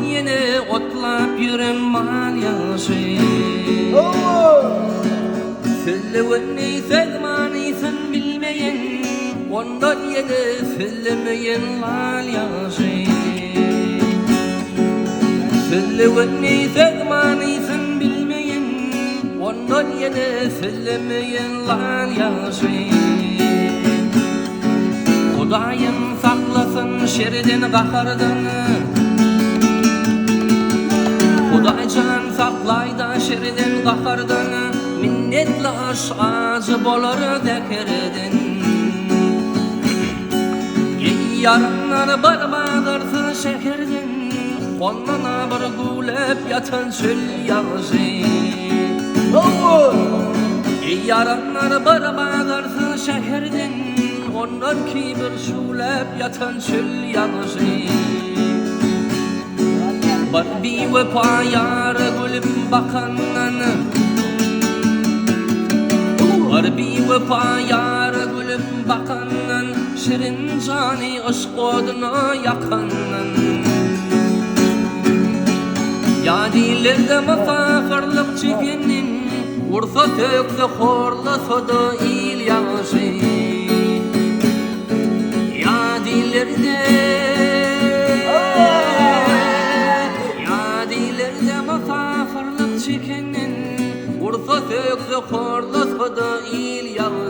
yine otlap yürün mal yaşı. Fillevni fegmani sen bilmeyen, ondan yine fillemeyen lal yaşı. Fillevni fegmani sen bilmeyen, ondan yine fillemeyen lal yaşı. Kudayım saklasın şeriden kahardan, Kudaycan saklayda şeriden kahardan, minnetli aşağıcı bolar dekerden. Yarınlar barbadırsın şehirden, ondan bir gülep yatan çöl yağışı. Yarınlar barbadırsın şehirden, ondan ki bir şulep yatan çöl yağışı. Bir vefa yarı gülüp bakandan, bir vefa yarı gülüp bakandan, şirin cani aşk oduna yakandan. Yadilerde mafakırlık çekenin, ursa tökse horlasa da il yaşı. Yadilerde mafakırlık çekenin, ursa tökse horlasa da il yaşı.